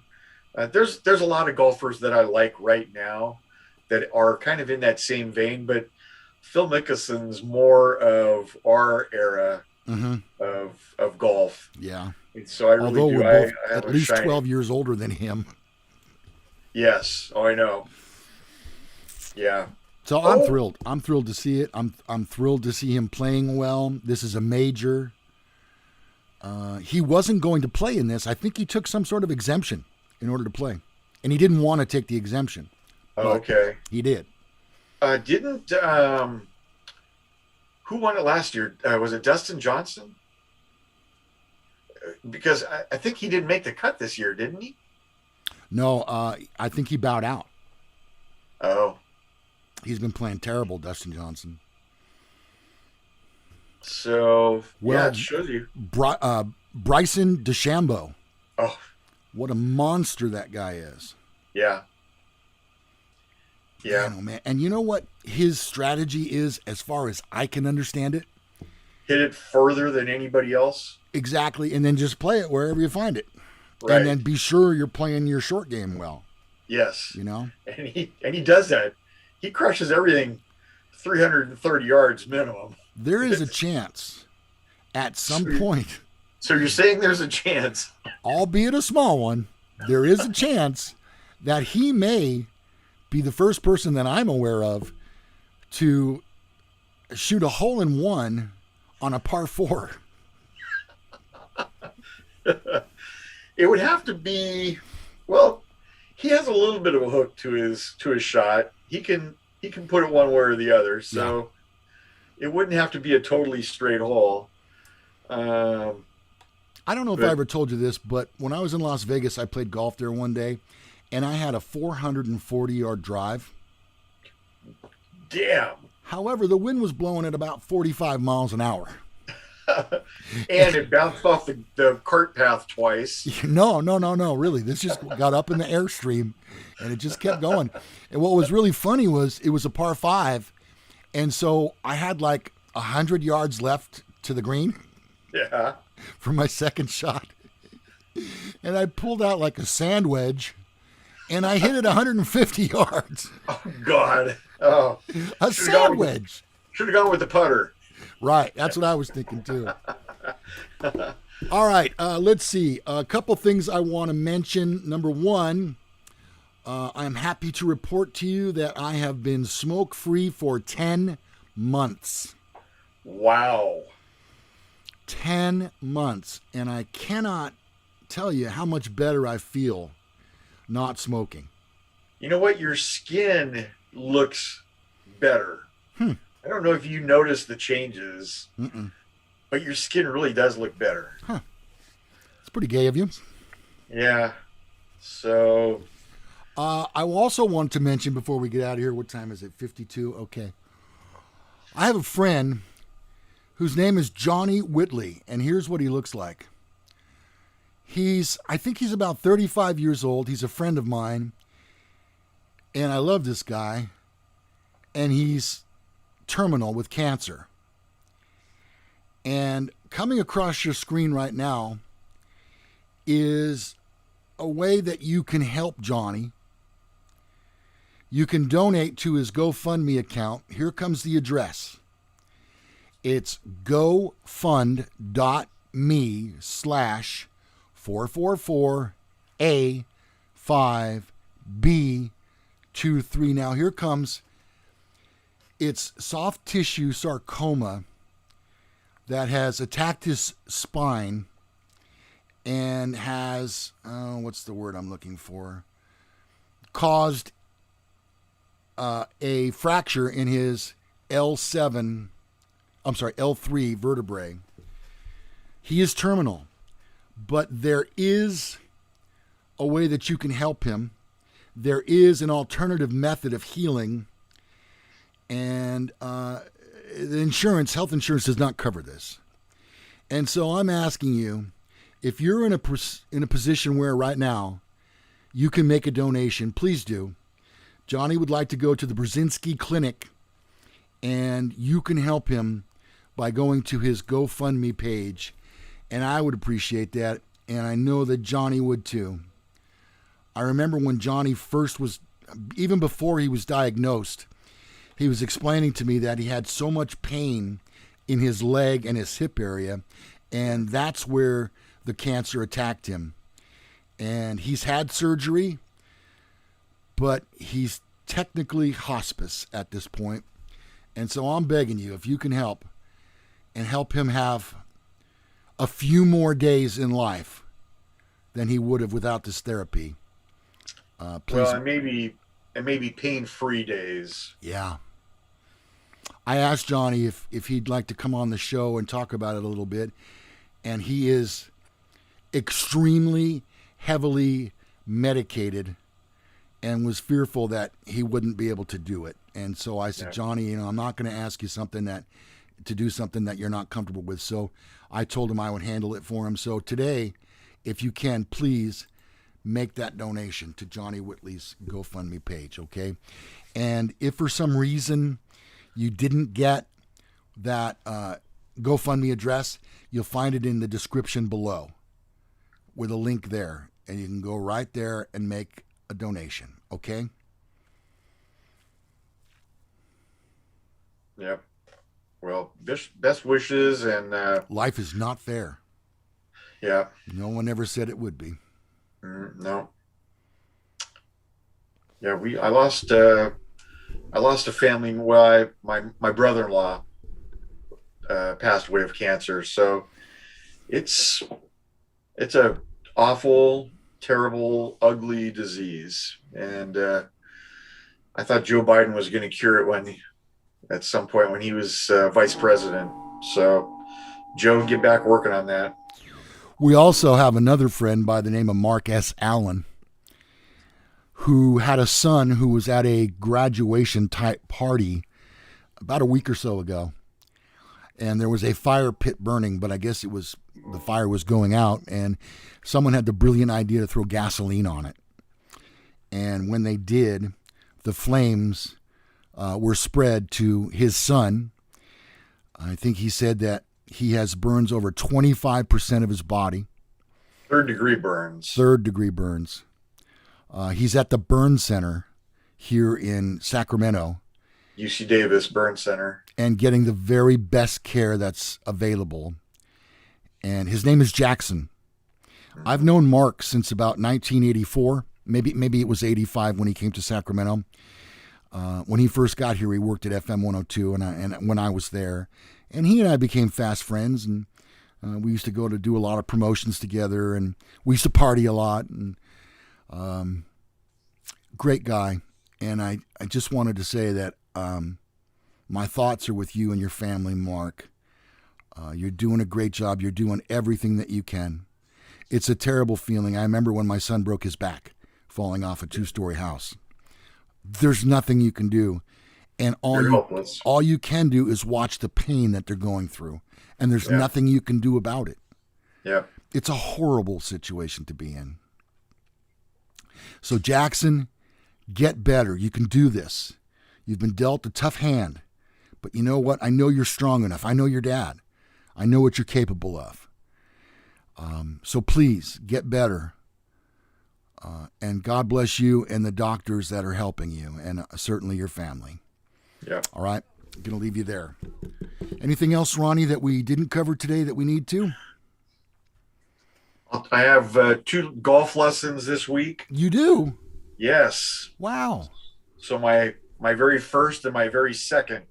there's a lot of golfers that I like right now that are kind of in that same vein, but Phil Mickelson's more of our era Mm-hmm. of golf. Yeah. And so I really Although do. we're both I have at a least shiny. 12 years older than him. Yes. Oh, I know. Yeah. So I'm Oh, thrilled. I'm thrilled to see it. I'm thrilled to see him playing well. This is a major. He wasn't going to play in this. I think he took some sort of exemption in order to play. And he didn't want to take the exemption. oh, But okay. he did. Didn't who won it last year? Was it Dustin Johnson? Because I think he didn't make the cut this year, didn't he? No, I think he bowed out. Oh, He's been playing terrible, Dustin Johnson. so yeah, Well, it shows you. Bryson DeChambeau Oh, What a monster that guy is. Yeah. Yeah. Man, oh man. And you know what his strategy is, as far as I can understand it? Hit it further than anybody else. Exactly. And then just play it wherever you find it. Right. And then be sure you're playing your short game well. Yes. You know? And he does that. He crushes everything 330 yards minimum. There is a chance at some point. So you're saying there's a chance, albeit a small one, there is a chance that he may be the first person that I'm aware of to shoot a hole in one on a par 4. It would have to be, well, he has a little bit of a hook to his shot. He can put it one way or the other. So It wouldn't have to be a totally straight hole. I don't know if I ever told you this, but when I was in Las Vegas, I played golf there one day, and I had a 440-yard drive. Damn. However, the wind was blowing at about 45 miles an hour. And it bounced off the cart path twice. No, really. This just got up in the airstream, and it just kept going. And what was really funny was it was a par 5, and so I had like 100 yards left to the green. Yeah. For my second shot. And I pulled out like a sand wedge, and I hit it 150 yards. Oh, God. Oh. A sand wedge. Should have gone with the putter. Right. That's what I was thinking, too. All right. Let's see. A couple things I want to mention. Number one, I'm happy to report to you that I have been smoke-free for 10 months. Wow. 10 months, and I cannot tell you how much better I feel not smoking. You know what? Your skin looks better. I don't know if you notice the changes, but your skin really does look better. Huh. It's pretty gay of you. Yeah. So. I also want to mention before we get out of here, what time is it? 52? Okay. I have a friend whose name is Johnny Whitley, and here's what he looks like. I think he's about 35 years old. He's a friend of mine, and I love this guy, and he's terminal with cancer. And coming across your screen right now is a way that you can help Johnny. You can donate to his GoFundMe account. Here comes the address. It's gofund.me/444A5B23. Now here comes, it's soft tissue sarcoma that has attacked his spine and has, what's the word I'm looking for? Caused a fracture in his L3 vertebrae. He is terminal, but there is a way that you can help him. There is an alternative method of healing, and the health insurance does not cover this. And so I'm asking you, if you're in a position where right now you can make a donation, please do. Johnny would like to go to the Brzezinski Clinic, and you can help him by going to his GoFundMe page, and I would appreciate that, and I know that Johnny would too. I remember when Johnny first was, even before he was diagnosed, he was explaining to me that he had so much pain in his leg and his hip area, and that's where the cancer attacked him. And he's had surgery, but he's technically hospice at this point. And so I'm begging you, if you can help, and help him have a few more days in life than he would have without this therapy. Please. Well, and maybe pain-free days. Yeah. I asked Johnny if he'd like to come on the show and talk about it a little bit, and he is extremely heavily medicated and was fearful that he wouldn't be able to do it. And so I said, Johnny, I'm not going to ask you to do something that you're not comfortable with. So I told him I would handle it for him. So today, if you can, please make that donation to Johnny Whitley's GoFundMe page, okay? And if for some reason you didn't get that GoFundMe address, you'll find it in the description below with a link there. And you can go right there and make a donation, okay? Yep. Well, best wishes, and life is not fair. Yeah. No one ever said it would be. No. Yeah, I lost a family. Well, my brother-in-law passed away of cancer, so it's a awful, terrible, ugly disease, and I thought Joe Biden was going to cure it at some point when he was vice president. So, Joe, get back working on that. We also have another friend by the name of Mark S. Allen, who had a son who was at a graduation type party about a week or so ago. And there was a fire pit burning, but I guess the fire was going out, and someone had the brilliant idea to throw gasoline on it. And when they did, the flames were spread to his son. I think he said that he has burns over 25% of his body. Third-degree burns. Third-degree burns. He's at the burn center here in Sacramento. UC Davis Burn Center. And getting the very best care that's available. And his name is Jackson. I've known Mark since about 1984. Maybe it was 85 when he came to Sacramento. When he first got here, he worked at FM 102, and when I was there. And he and I became fast friends, and we used to go to do a lot of promotions together, and we used to party a lot. And great guy. And I just wanted to say that my thoughts are with you and your family, Mark. You're doing a great job. You're doing everything that you can. It's a terrible feeling. I remember when my son broke his back falling off a 2-story house. There's nothing you can do. And all you can do is watch the pain that they're going through. And there's nothing you can do about it. Yeah. It's a horrible situation to be in. So Jackson, get better. You can do this. You've been dealt a tough hand. But you know what? I know you're strong enough. I know your dad. I know what you're capable of. So please get better. And God bless you and the doctors that are helping you, and certainly your family. Yeah. All right. I'm going to leave you there. Anything else, Ronnie, that we didn't cover today that we need to? I have 2 golf lessons this week. You do? Yes. Wow. So my very first and my very second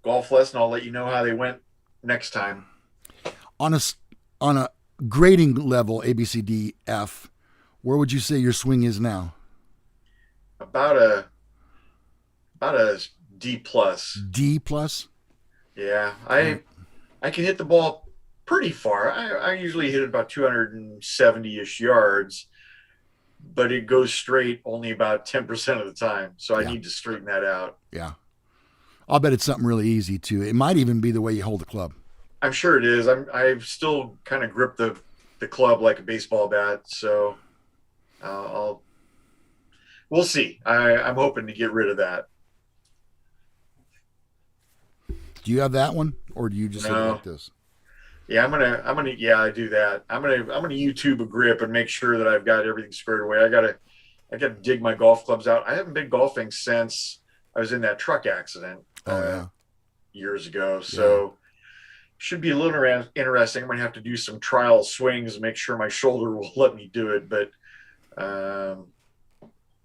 golf lesson, I'll let you know how they went next time. On a grading level, A, B, C, D, F, where would you say your swing is now? About a D plus. D plus? Yeah, I can hit the ball pretty far. I usually hit it about 270-ish yards, but it goes straight only about 10% of the time. So I need to straighten that out. Yeah. I'll bet it's something really easy too. It might even be the way you hold the club. I'm sure it is. I've still kind of gripped the club like a baseball bat. So we'll see. I'm hoping to get rid of that. Do you have that one, or do you just hit it like this? Yeah, I'm gonna. Yeah, I do that. I'm gonna YouTube a grip and make sure that I've got everything squared away. I gotta dig my golf clubs out. I haven't been golfing since I was in that truck accident years ago. So should be a little interesting. I'm gonna have to do some trial swings and make sure my shoulder will let me do it. But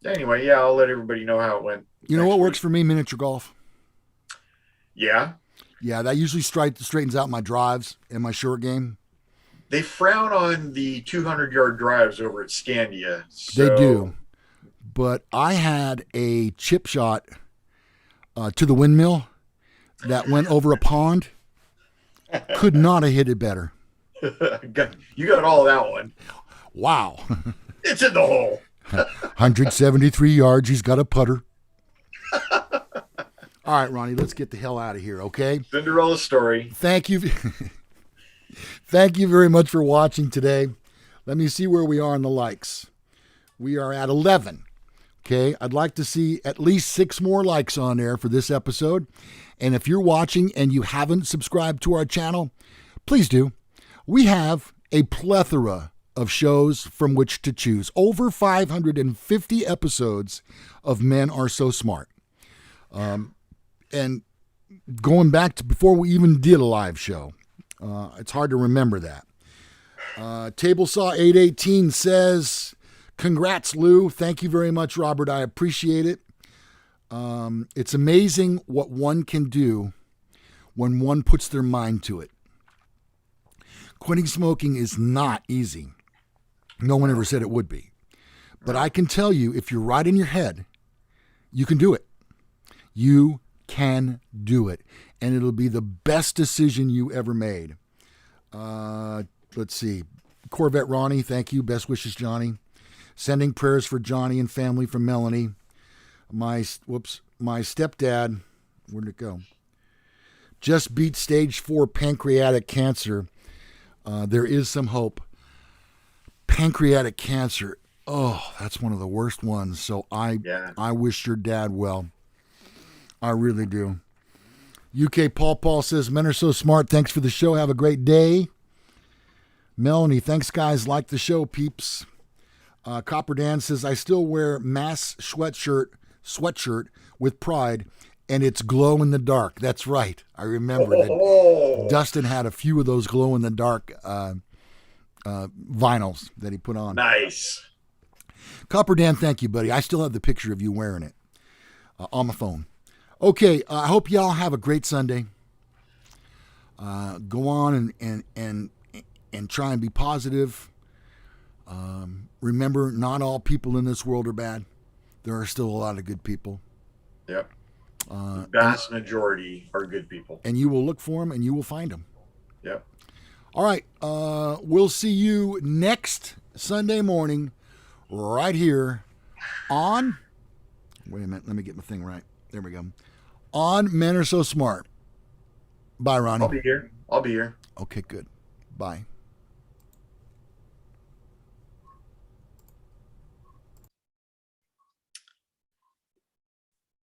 anyway, I'll let everybody know how it went. You know what works for me? Miniature golf. Yeah. Yeah, that usually straightens out my drives and my short game. They frown on the 200-yard drives over at Scandia. So. They do. But I had a chip shot to the windmill that went over a pond. Could not have hit it better. You got all that one. Wow. It's in the hole. 173 yards. He's got a putter. All right, Ronnie, let's get the hell out of here, okay? Cinderella story. Thank you. Thank you very much for watching today. Let me see where we are on the likes. We are at 11. Okay, I'd like to see at least 6 more likes on there for this episode. And if you're watching and you haven't subscribed to our channel, please do. We have a plethora of shows from which to choose. Over 550 episodes of Men Are So Smart. And going back to before we even did a live show, it's hard to remember that. Table Saw 818 says, congrats, Lou. Thank you very much, Robert. I appreciate it. It's amazing what one can do when one puts their mind to it. Quitting smoking is not easy. No one ever said it would be. But I can tell you, if you're right in your head, you can do it. You can do it. And it'll be the best decision you ever made. Let's see. Corvette Ronnie, thank you. Best wishes, Johnny. Sending prayers for Johnny and family from Melanie. My stepdad, where'd it go? Just beat stage 4 pancreatic cancer. There is some hope. Pancreatic cancer. Oh, that's one of the worst ones. So I wish your dad well. I really do. UK Paul says, men are so smart. Thanks for the show. Have a great day. Melanie, thanks guys. Like the show, peeps. Copper Dan says, I still wear M.A.S.S sweatshirt with pride, and it's glow in the dark. That's right. I remember that Dustin had a few of those glow in the dark vinyls that he put on. Nice. Copper Dan, thank you, buddy. I still have the picture of you wearing it on my phone. Okay, I hope y'all have a great Sunday. Go on and try and be positive. Remember, not all people in this world are bad. There are still a lot of good people. Yep. The vast majority are good people. And you will look for them and you will find them. Yep. All right. We'll see you next Sunday morning right here on... Wait a minute. Let me get my thing right. There we go. On Men Are So Smart. Bye, Ronnie. I'll be here. Okay, good. Bye.